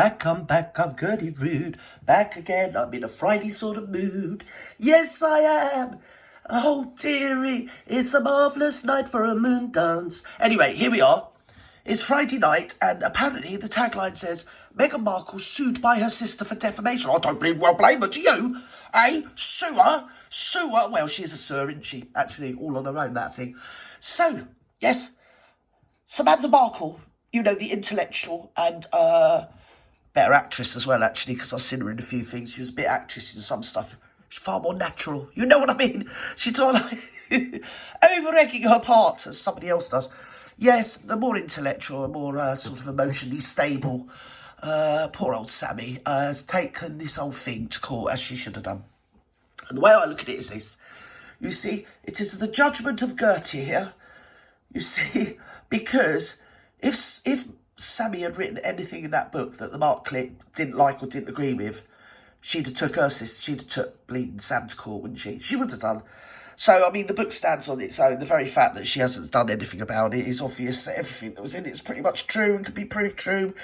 Back, I'm good and rude. Back again, I'm in a Friday sort of mood. Yes, I am. Oh, dearie, it's a marvellous night for a moon dance. Anyway, here we are. It's Friday night, and apparently the tagline says, Meghan Markle sued by her sister for defamation. I don't blame her, do you? Eh? Sue her? Sue her? Well, she's a sir, isn't she? Actually, all on her own, that thing. So, yes, Samantha Markle, you know, the intellectual and better actress as well, actually, because I've seen her in a few things. She was a bit actress in some stuff. She's far more natural. You know what I mean? She's not like over-egging her part as somebody else does. Yes, the more intellectual, the more sort of emotionally stable. Poor old Sammy has taken this whole thing to court as she should have done. And the way I look at it is this. You see, it is the judgment of Gertie here. You see, because if Sammy had written anything in that book that the Markle didn't like or didn't agree with, she'd have took her sister, she'd have took bleeding Sam to court, wouldn't she? She would have done. So, I mean, the book stands on its own. The very fact that she hasn't done anything about it is obvious that everything that was in it is pretty much true and could be proved true.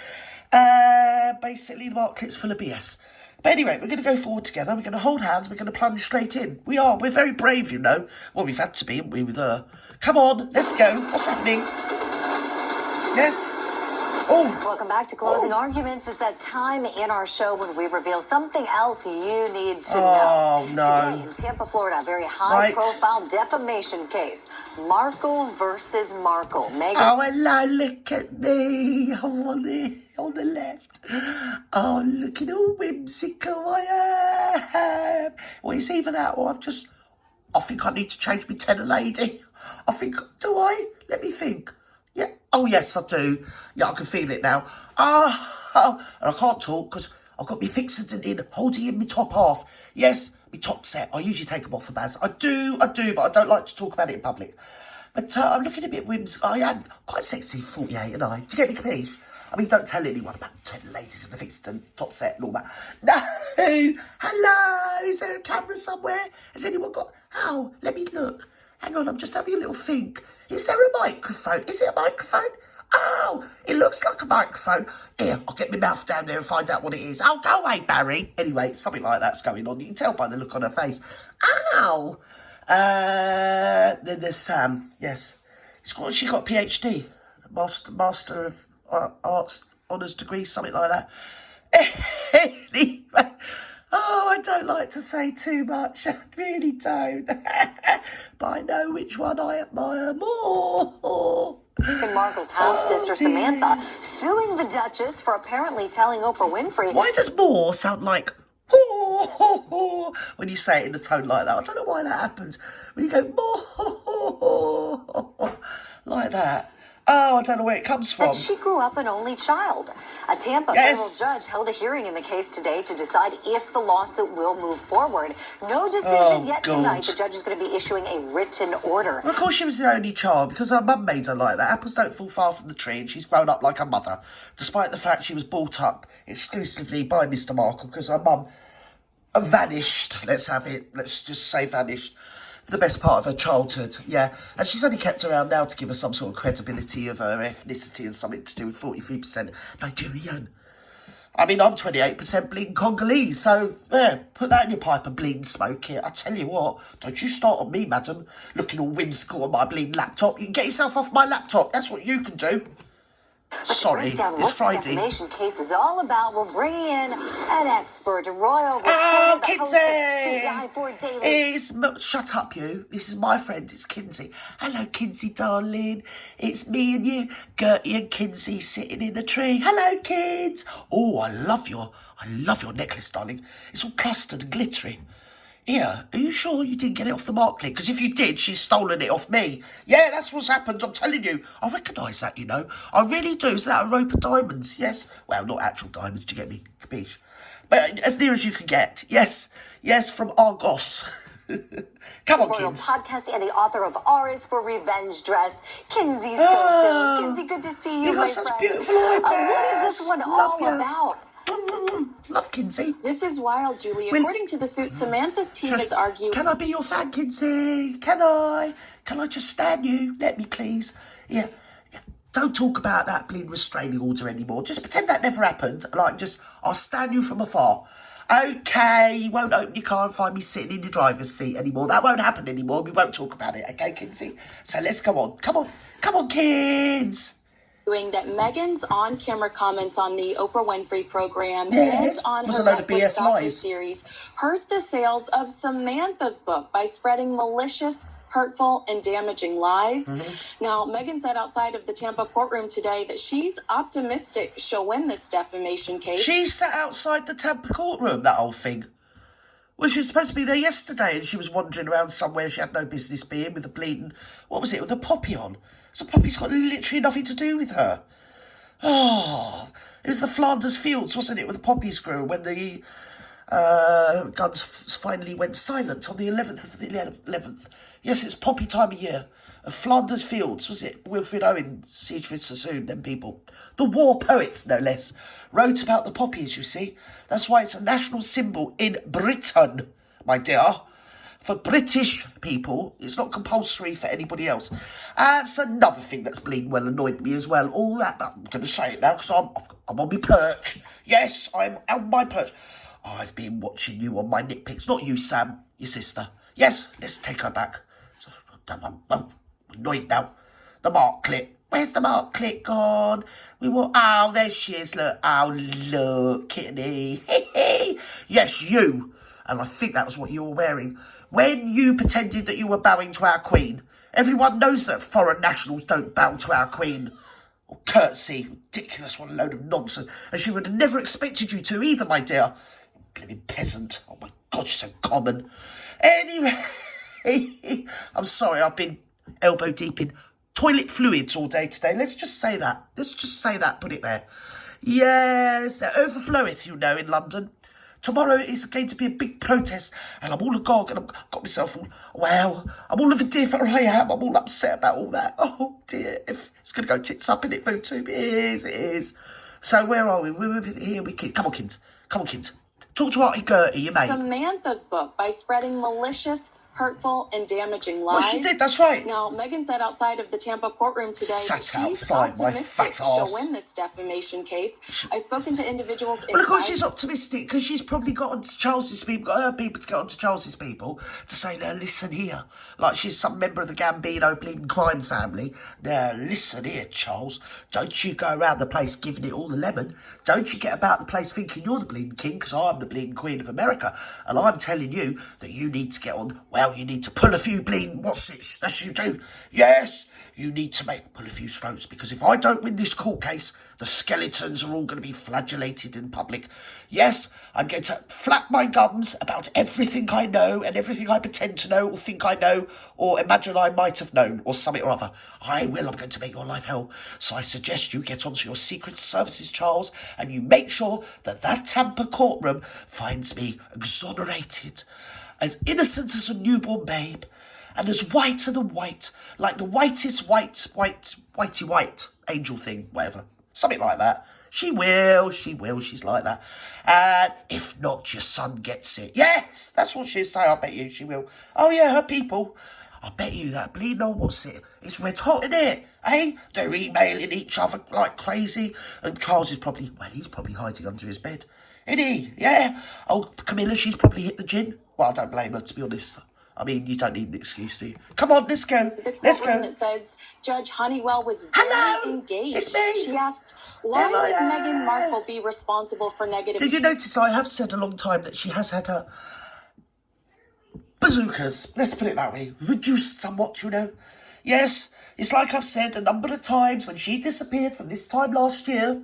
Basically, the Markle's full of BS. But anyway, we're going to go forward together. We're going to hold hands. We're going to plunge straight in. We are. We're very brave, you know. Well, we've had to be, haven't we, with her. Come on, let's go. What's happening? Yes? Oh. Welcome back to Closing Arguments. It's that time in our show when we reveal something else you need to know. Oh, no. Today in Tampa, Florida, a very high-profile defamation case. Markle versus Markle. Meghan. Oh, hello, look at me. I'm on the left. Oh, look at how whimsical I am. Well, it's either that or I think I need to change my tenor lady. Do I? Let me think. Yeah. Oh, yes, I do. Yeah, I can feel it now. And I can't talk because I've got my fixers in holding in my top half. Yes, my top set. I usually take them off the baz. I do, but I don't like to talk about it in public. But I'm looking a bit whimsical. I am quite sexy, 48, and I. Do you get me, capiche? I mean, don't tell anyone about the ladies and the fixed and top set and all that. No! Hello! Is there a camera somewhere? Has anyone got... Oh, let me look. Hang on, I'm just having a little think. Is there a microphone? Is it a microphone? Oh, it looks like a microphone. Here, I'll get my mouth down there and find out what it is. Oh, go away, Barry. Anyway, something like that's going on. You can tell by the look on her face. Ow! Then there's Sam. Yes. She got a PhD. Master of Arts Honours degree, something like that. Anyway. Oh, I don't like to say too much. I really don't. But I know which one I admire more. Meghan Markle's half-sister Samantha suing the Duchess for apparently telling Oprah Winfrey. Why does more sound like when you say it in a tone like that? I don't know why that happens. When you go more like that. Oh, I don't know where it comes from. That she grew up an only child. A Tampa federal judge held a hearing in the case today to decide if the lawsuit will move forward. No decision yet tonight. The judge is going to be issuing a written order. Well, of course she was the only child because her mum made her like that. Apples don't fall far from the tree, and she's grown up like her mother, despite the fact she was brought up exclusively by Mr. Markle because her mum vanished. Let's just say vanished. For the best part of her childhood, yeah. And she's only kept around now to give her some sort of credibility of her ethnicity and something to do with 43% Nigerian. I mean, I'm 28% bleeding Congolese, so, yeah, put that in your pipe and bleed and smoke it. I tell you what, don't you start on me, madam, looking all whimsical on my bleeding laptop. You can get yourself off my laptop, that's what you can do. Sorry, it's Friday. What the defamation case is all about, we're bringing in an expert, a royal reporter, the host of To Die For Daily. Shut up, you. This is my friend, it's Kinsey. Hello, Kinsey, darling. It's me and you, Gertie and Kinsey, sitting in a tree. Hello, kids. Oh, I love your necklace, darling. It's all clustered and glittery. Here, are you sure you didn't get it off the Markle? Because if you did, she's stolen it off me. Yeah, that's what's happened, I'm telling you. I recognise that, you know. I really do. Is that a rope of diamonds? Yes. Well, not actual diamonds, do you get me? Capiche? But as near as you can get. Yes, from Argos. Come on, Royal kids. Podcast and the author of R is for Revenge Dress, Kinsey Schofield. Kinsey, good to see you, my friend. Beautiful eyebrows. What is this one all about? Love Kinsey. This is wild, Julie. According to the suit, Samantha's team has argued... Can I be your fan, Kinsey? Can I? Can I just stand you? Let me, please. Yeah. don't talk about that bleeding restraining order anymore. Just pretend that never happened. Like, just, I'll stand you from afar. Okay, you won't open your car and find me sitting in your driver's seat anymore. That won't happen anymore. We won't talk about it, okay, Kinsey? So let's go on. Come on, kids. That Meghan's on-camera comments on the Oprah Winfrey program and on her Netflix docu-series hurt the sales of Samantha's book by spreading malicious, hurtful, and damaging lies. Now, Meghan said outside of the Tampa courtroom today that she's optimistic she'll win this defamation case. She sat outside the Tampa courtroom, that old thing. Well, she was supposed to be there yesterday and she was wandering around somewhere she had no business being with a bleeding, what was it, with a poppy on. So Poppy's got literally nothing to do with her. Oh, it was the Flanders Fields, wasn't it, with the poppy screw when the guns finally went silent on the 11th of the 11th. Yes, it's poppy time of year. Flanders Fields, was it? Wilfred Owen, Siegfried Sassoon, them people. The war poets, no less, wrote about the poppies, you see. That's why it's a national symbol in Britain, my dear. For British people, it's not compulsory for anybody else. That's another thing that's bleeding well annoyed me as well. All that, I'm going to say it now because I'm on my perch. Yes, I'm on my perch. I've been watching you on my nitpicks. Not you, Sam, your sister. Yes, let's take her back. I'm annoyed now. The mark clip. Where's the mark clip gone? Oh, there she is. Look. Oh, look, kitty. Yes, you. And I think that was what you were wearing. When you pretended that you were bowing to our Queen, everyone knows that foreign nationals don't bow to our Queen. Or curtsy. Ridiculous, what a load of nonsense. And she would have never expected you to either, my dear. Bloody peasant. Oh my God, you're so common. Anyway, I'm sorry, I've been elbow deep in toilet fluids all day today. Let's just say that. Put it there. Yes, they're overfloweth, you know, in London. Tomorrow is going to be a big protest, and I'm all agog, and I've got myself all, well, I'm all of a differ, I am. I'm all upset about all that. Oh, dear. If it's going to go tits up in it, food tube. It is. So where are we? Here we kids. Come on, kids. Talk to Auntie Gertie, your mate. Samantha's book by spreading malicious, hurtful, and damaging lies. Well, she did, that's right. Now, Meghan said outside of the Tampa courtroom today that she's optimistic she'll win this defamation case. I've spoken to individuals inside. Well, of course she's optimistic, because she's probably got onto Charles's people, got her people to get onto Charles's people to say, now, listen here. Like she's some member of the Gambino bleeding crime family. Now, listen here, Charles. Don't you go around the place giving it all the lemon. Don't you get about the place thinking you're the bleeding king, because I'm the bleeding queen of America. And I'm telling you that you need to get on, well, you need to pull a few bleeding what's-its. That's you do. Yes, you need to pull a few throats, because if I don't win this court case, the skeletons are all going to be flagellated in public. Yes, I'm going to flap my gums about everything I know and everything I pretend to know or think I know or imagine I might have known or something or other. I'm going to make your life hell. So I suggest you get onto your secret services, Charles, and you make sure that Tampa courtroom finds me exonerated, as innocent as a newborn babe, and as white as a white, like the whitest whitey white angel thing, whatever. Something like that. She will, she's like that. And if not, your son gets it. Yes, that's what she'll say, I bet you she will. Oh yeah, her people. I bet you that bleeding old what's it? It's red hot, isn't it? Eh? They're emailing each other like crazy. And Charles is probably, well, he's probably hiding under his bed. Isn't he? Yeah. Oh, Camilla, she's probably hit the gin. Well, I don't blame her, to be honest. I mean, you don't need an excuse, do you? Come on, let's go. Let's go. That says Judge Honeywell was very engaged. It's me. She asked, why would Meghan Markle be responsible for negative... Did you notice I have said a long time that she has had her bazookas, let's put it that way, reduced somewhat, you know? Yes, it's like I've said a number of times, when she disappeared from this time last year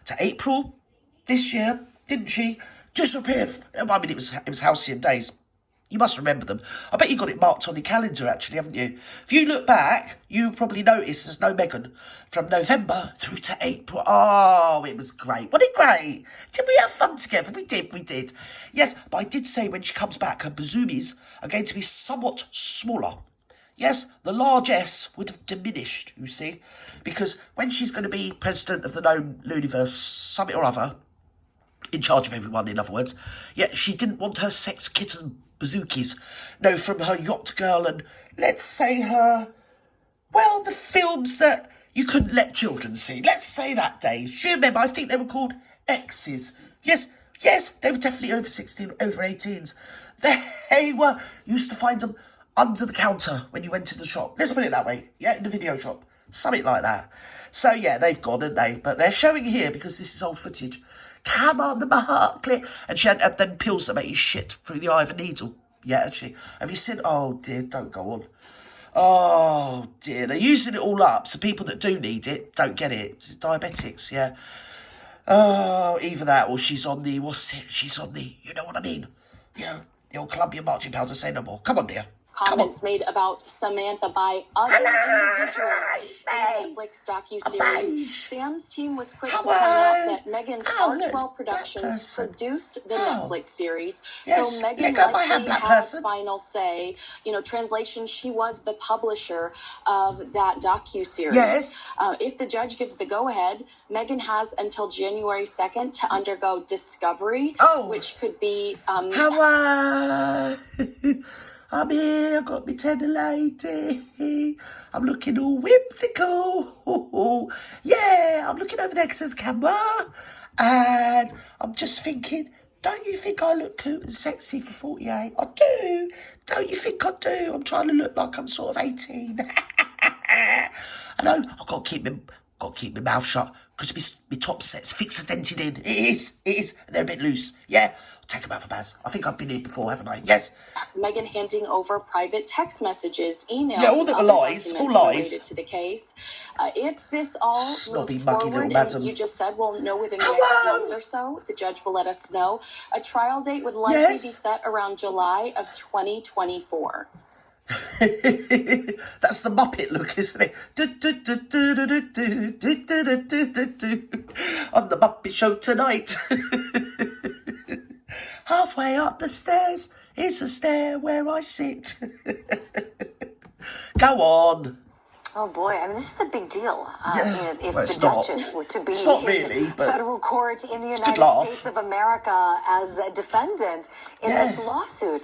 to April this year, didn't she? Disappeared. I mean, it was halcyon days. You must remember them. I bet you got it marked on your calendar, actually, haven't you? If you look back, you probably noticed there's no Meghan from November through to April. Oh, it was great. Wasn't it great? Did we have fun together? We did. Yes, but I did say when she comes back, her bazoomies are going to be somewhat smaller. Yes, the large S would have diminished, you see, because when she's going to be president of the known universe, something or other, in charge of everyone, in other words, yet she didn't want her sex kitten bazookies. No, from her yacht girl and, let's say, her, well, the films that you couldn't let children see. Let's say that day. Do you remember, I think they were called X's. Yes, they were definitely over 16, over 18s. They were, used to find them under the counter when you went to the shop. Let's put it that way. Yeah, in the video shop. Something like that. So, yeah, they've gone, haven't they? But they're showing here, because this is old footage. Come on, the Markley. And she had them pills that make you shit through the eye of a needle. Yeah, actually. Have you seen? Oh, dear, don't go on. Oh, dear. They're using it all up, so people that do need it don't get it. It's diabetics, yeah. Oh, either that or she's on the, what's it? She's on the, you know what I mean? Yeah, the old Colombian marching powder, say no more. Come on, dear. Comments made about Samantha by other individuals in the Netflix docuseries. Sam's team was quick to point out that Meghan's Archwell Productions produced the Netflix series, so Meghan likely had final say. You know, translation, she was the publisher of that docuseries. Yes. If the judge gives the go-ahead, Meghan has until January 2nd to undergo discovery, which could be... I'm here, I've got my tender lady. I'm looking all whimsical. Yeah, I'm looking over next to the camera. And I'm just thinking, don't you think I look cute and sexy for 48? I do. Don't you think I do? I'm trying to look like I'm sort of 18. I know, I've got to keep my mouth shut because my top set's fixed and dented in. It is. They're a bit loose. Yeah. Take them out for Baz. I think I've been here before, haven't I? Yes. Meghan handing over private text messages, emails, all that were lies, all lies related to the case. If this all moves forward, and you just said we'll know within the next month or so, the judge will let us know. A trial date would likely be set around July of 2024. That's the Muppet look, isn't it? On the Muppet Show tonight. Halfway up the stairs is a stair where I sit. Go on. Oh boy, I mean, this is a big deal. If well, the Duchess were to be really, in federal court in the United States of America as a defendant in this lawsuit.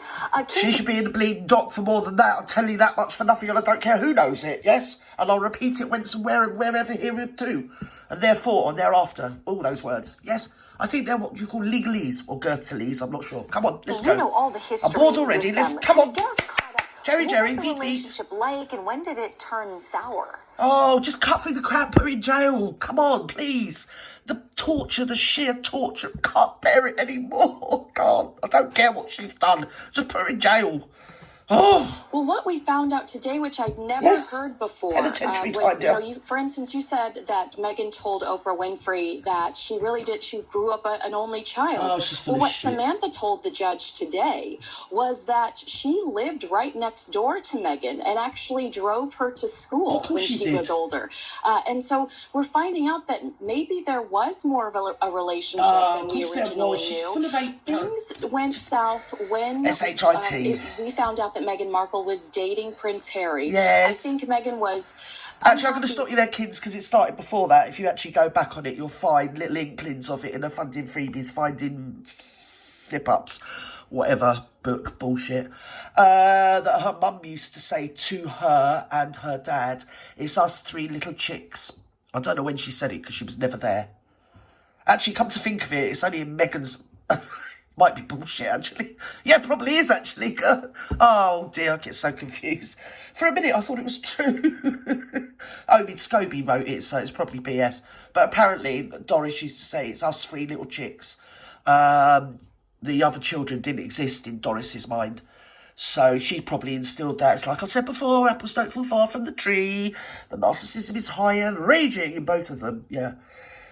She should be in the bleeding dock for more than that. I'll tell you that much for nothing, and I don't care who knows it, yes? And I'll repeat it whence and where and wherever herewith too. And therefore and thereafter, all those words, yes? I think they're what you call legalese or gertalese, I'm not sure. Come on, let's go. You know all the history. I'm bored already, let's, come on. Get us caught up. Jerry, what was the beat. relationship like, and when did it turn sour? Oh, just cut through the crap, put her in jail. Come on, please. The torture, the sheer torture, can't bear it anymore. Can't. I don't care what she's done. Just put her in jail. Oh. Well, what we found out today, which I'd never heard before, was, for instance, you said that Meghan told Oprah Winfrey that she grew up an only child. Oh, she's full of shit. Samantha told the judge today was that she lived right next door to Meghan and actually drove her to school when she was older. And so we're finding out that maybe there was more of a relationship than we originally knew. Things went south when SHIT. We found out that Meghan Markle was dating Prince Harry. Yes. I think Meghan was... Actually, I'm going to stop you there, kids, because it started before that. If you actually go back on it, you'll find little inklings of it in the Funding Freebies, Finding Flip-Ups, whatever, book, bullshit, that her mum used to say to her and her dad, it's us three little chicks. I don't know when she said it, because she was never there. Actually, come to think of it, it's only in Meghan's... Might be bullshit, actually. Yeah, probably is, actually. Oh, dear, I get so confused. For a minute, I thought it was true. I mean, Scobie wrote it, so it's probably BS. But apparently, Doris used to say, it's us three little chicks. The other children didn't exist in Doris's mind. So she probably instilled that. It's like I said before, apples don't fall far from the tree. The narcissism is high and raging in both of them, yeah.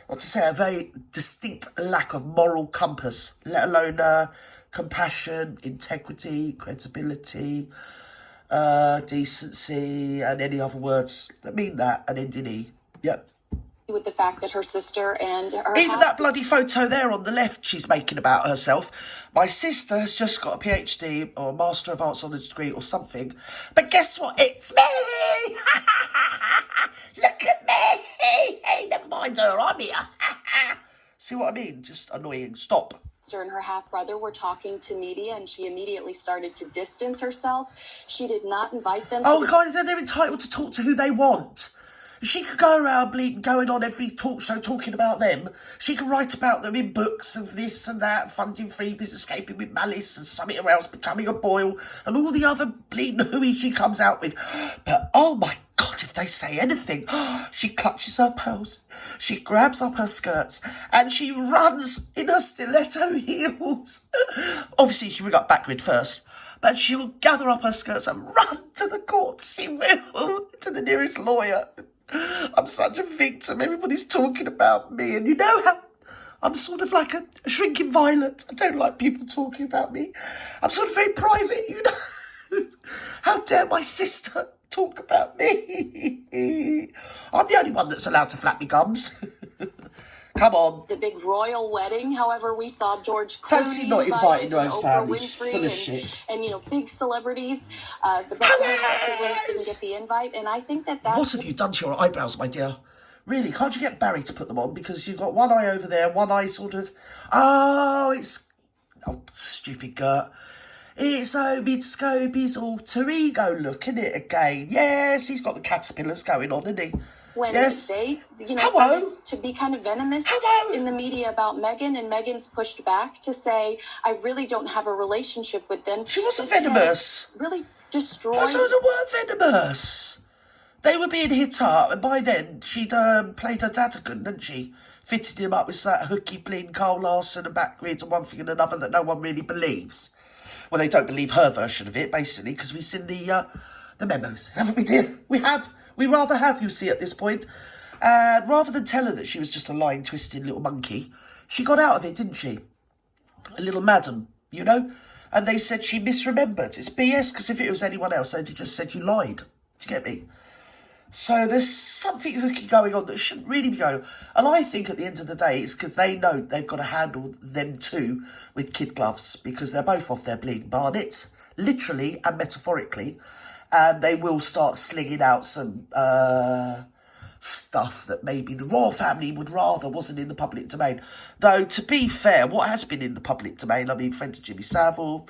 Not to say a very distinct lack of moral compass, let alone compassion, integrity, credibility, decency, and any other words that mean that, and end in E. Yep. With the fact that her sister and her even that bloody photo there on the left she's making about herself. My sister has just got a PhD or a Master of Arts Honours degree or something. But guess what? It's me! Look at me! Hey, never mind her, I'm here. See what I mean? Just annoying. Stop. Sister and her half-brother were talking to media, and she immediately started to distance herself. She did not invite them to... Oh, guys, they're entitled to talk to who they want. She could go around bleeding, going on every talk show talking about them. She could write about them in books of this and that, funding freebies, escaping with malice and something else, becoming a boil, and all the other bleeding hooey she comes out with. But oh my God, if they say anything, she clutches her pearls, she grabs up her skirts, and she runs in her stiletto heels. Obviously, she will go backward first. But she will gather up her skirts and run to the courts. She will, to the nearest lawyer. I'm such a victim. Everybody's talking about me. And you know how I'm sort of like a shrinking violet. I don't like people talking about me. I'm sort of very private, you know. How dare my sister talk about me? I'm the only one that's allowed to flap me gums. Come on. The big royal wedding. However, we saw George Fancy Clooney not inviting her own Oprah family. Winfrey Full of shit. and, you know, big celebrities. The Buckingham House siblings didn't get the invite, and I think that that's... What have you done to your eyebrows, my dear? Really, can't you get Barry to put them on? Because you've got one eye over there, one eye sort of... Oh, stupid Gert. It's Scobie's alter ego look, isn't it, again? Yes, he's got the caterpillars going on, isn't he? When yes. they, you know, started to be kind of venomous in the media about Meghan, and Meghan's pushed back to say, I really don't have a relationship with them. She wasn't venomous. Really destroyed... That's not the word venomous. They were being hit up, and by then she'd played her dad again, hadn't she? Fitted him up with that hooky bleeding Carl Larson and backwards and one thing and another that no one really believes. Well, they don't believe her version of it, basically, because we've seen the memos, haven't we, dear? We have. We rather have, you see, at this point. And rather than tell her that she was just a lying, twisted little monkey, she got out of it, didn't she? A little madam, you know? And they said she misremembered. It's BS, because if it was anyone else, they'd have just said you lied. Do you get me? So there's something hooky going on that shouldn't really be going on. And I think at the end of the day, it's because they know they've got to handle them too with kid gloves, because they're both off their bleeding barnets, literally and metaphorically. And they will start slinging out some stuff that maybe the royal family would rather wasn't in the public domain. Though, to be fair, what has been in the public domain, I mean, friends of Jimmy Savile,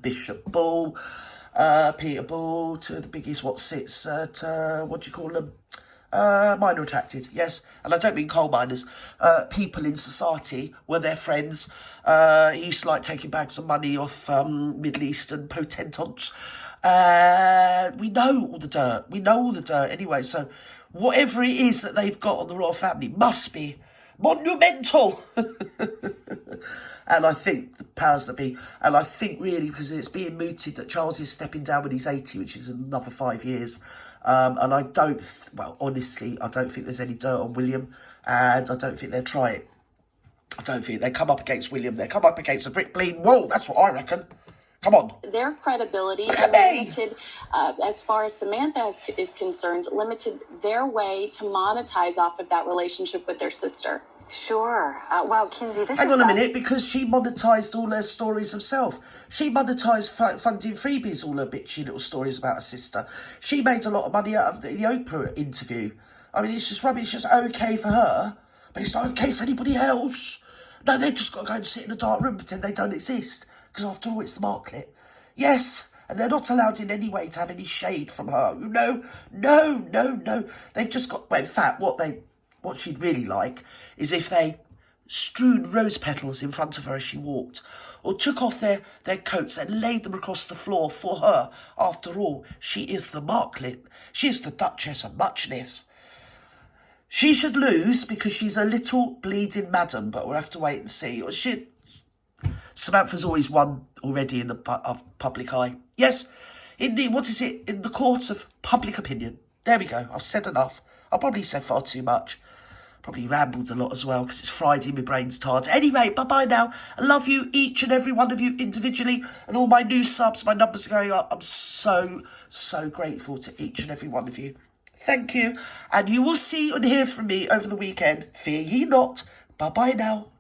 Bishop Bull, Peter Bull, two of the biggies, what sits at, what do you call them? Minor attracted, yes. And I don't mean coal miners. People in society were their friends. He used to like taking bags of money off Middle Eastern potentates. We know all the dirt. We know all the dirt anyway. So whatever it is that they've got on the royal family must be monumental. And I think the powers that be, and I think really because it's being mooted that Charles is stepping down when he's 80, which is another 5 years. And I don't, honestly, I don't think there's any dirt on William, and I don't think they'll try it. I don't think they come up against William. They come up against a brick bleeding wall. That's what I reckon. Come on. Their credibility limited, as far as Samantha is concerned, limited their way to monetize off of that relationship with their sister. Sure. Wow, Kinsey, Hang on a minute, because she monetised all her stories herself. She monetised funding freebies, all her bitchy little stories about her sister. She made a lot of money out of the Oprah interview. I mean, it's just rubbish. It's just okay for her, but it's not okay for anybody else. No, they've just got to go and sit in a dark room and pretend they don't exist. Because after all, it's the Marklet. Yes, and they're not allowed in any way to have any shade from her. No. They've just got... Well, in fact, what she'd really like is if they strewed rose petals in front of her as she walked, or took off their coats and laid them across the floor for her. After all, she is the Marklet. She is the Duchess of Muchness. She should lose because she's a little bleeding madam, but we'll have to wait and see. Or Samantha's always won already in the public eye. Yes, in the court of public opinion. There we go. I've said enough. I probably said far too much. Probably rambled a lot as well because it's Friday, my brain's tired. Anyway, bye-bye now. I love you, each and every one of you individually, and all my new subs. My numbers are going up. I'm so grateful to each and every one of you. Thank you. And you will see and hear from me over the weekend. Fear ye not. Bye-bye now.